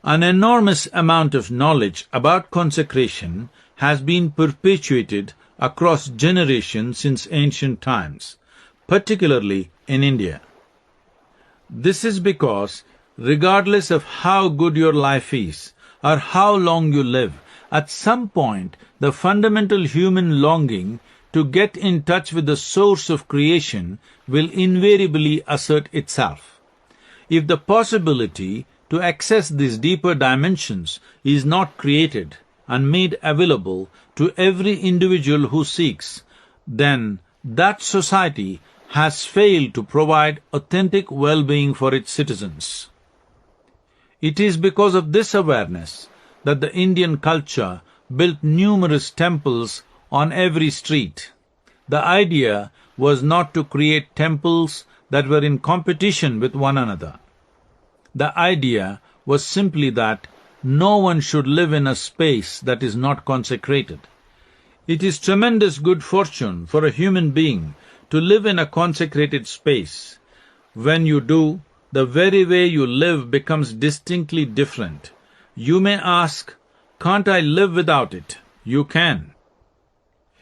An enormous amount of knowledge about consecration has been perpetuated across generations since ancient times, particularly in India. This is because, regardless of how good your life is or how long you live, at some point the fundamental human longing to get in touch with the source of creation will invariably assert itself. If the possibility to access these deeper dimensions is not created and made available to every individual who seeks, then that society has failed to provide authentic well-being for its citizens. It is because of this awareness that the Indian culture built numerous temples on every street. The idea was not to create temples that were in competition with one another. The idea was simply that no one should live in a space that is not consecrated. It is tremendous good fortune for a human being to live in a consecrated space. When you do, the very way you live becomes distinctly different. You may ask, "Can't I live without it?" You can.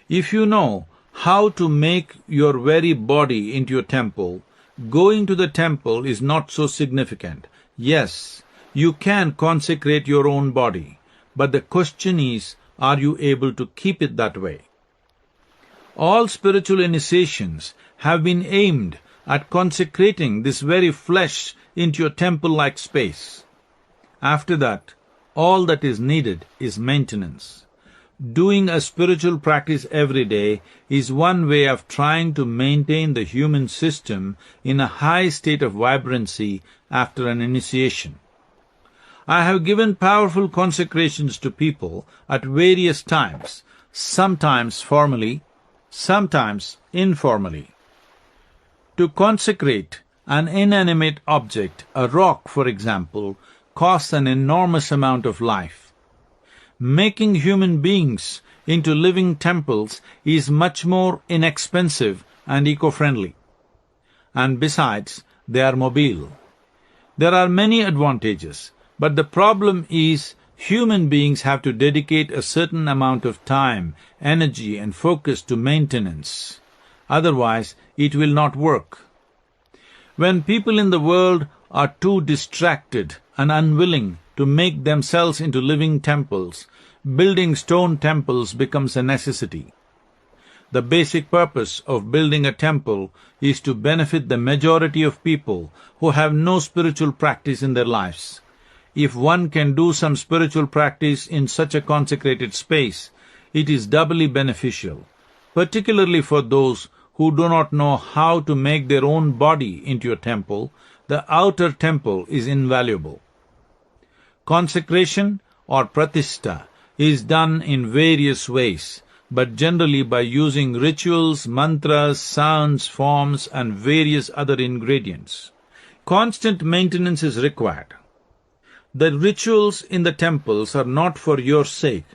If you know how to make your very body into a temple, going to the temple is not so significant. Yes, you can consecrate your own body, but the question is, are you able to keep it that way? All spiritual initiations have been aimed at consecrating this very flesh into a temple-like space. After that, all that is needed is maintenance. Doing a spiritual practice every day is one way of trying to maintain the human system in a high state of vibrancy after an initiation. I have given powerful consecrations to people at various times, sometimes formally, sometimes informally. To consecrate an inanimate object, a rock for example, costs an enormous amount of life. Making human beings into living temples is much more inexpensive and eco-friendly. And besides, they are mobile. There are many advantages, but the problem is human beings have to dedicate a certain amount of time, energy and focus to maintenance. Otherwise, it will not work. When people in the world are too distracted and unwilling to make themselves into living temples, building stone temples becomes a necessity. The basic purpose of building a temple is to benefit the majority of people who have no spiritual practice in their lives. If one can do some spiritual practice in such a consecrated space, it is doubly beneficial, particularly for those who do not know how to make their own body into a temple. The outer temple is invaluable. Consecration or Pratistha is done in various ways, but generally by using rituals, mantras, sounds, forms, and various other ingredients. Constant maintenance is required. The rituals in the temples are not for your sake.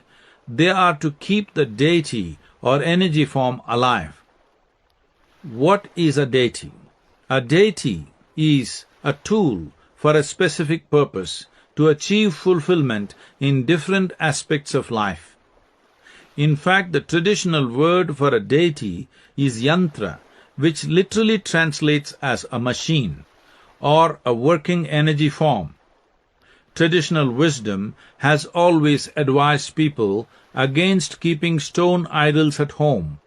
They are to keep the deity or energy form alive. What is a deity? A deity is a tool for a specific purpose to achieve fulfillment in different aspects of life. In fact, the traditional word for a deity is yantra, which literally translates as a machine or a working energy form. Traditional wisdom has always advised people against keeping stone idols at home.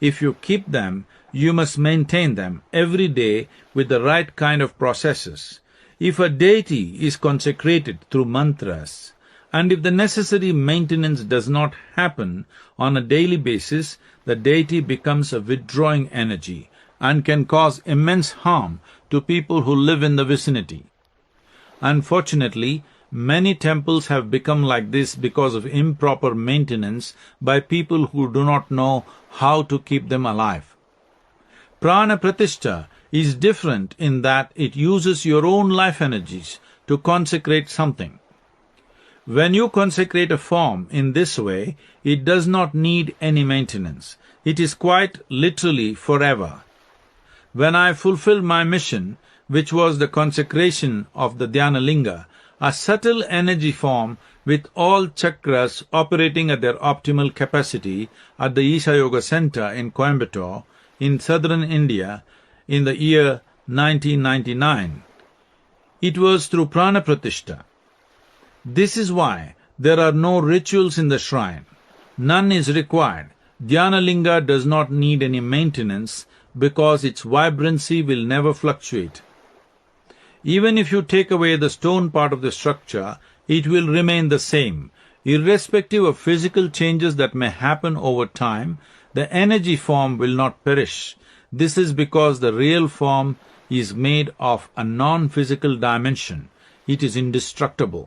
If you keep them, you must maintain them every day with the right kind of processes. If a deity is consecrated through mantras, and if the necessary maintenance does not happen on a daily basis, the deity becomes a withdrawing energy and can cause immense harm to people who live in the vicinity. Unfortunately, many temples have become like this because of improper maintenance by people who do not know how to keep them alive. Prana Pratistha is different in that it uses your own life energies to consecrate something. When you consecrate a form in this way, it does not need any maintenance. It is quite literally forever. When I fulfilled my mission, which was the consecration of the Dhyanalinga, a subtle energy form with all chakras operating at their optimal capacity at the Isha Yoga Center in Coimbatore, in southern India, in the year 1999. It was through Prana Pratistha. This is why there are no rituals in the shrine. None is required. Dhyanalinga does not need any maintenance because its vibrancy will never fluctuate. Even if you take away the stone part of the structure, it will remain the same. Irrespective of physical changes that may happen over time, the energy form will not perish. This is because the real form is made of a non-physical dimension. It is indestructible.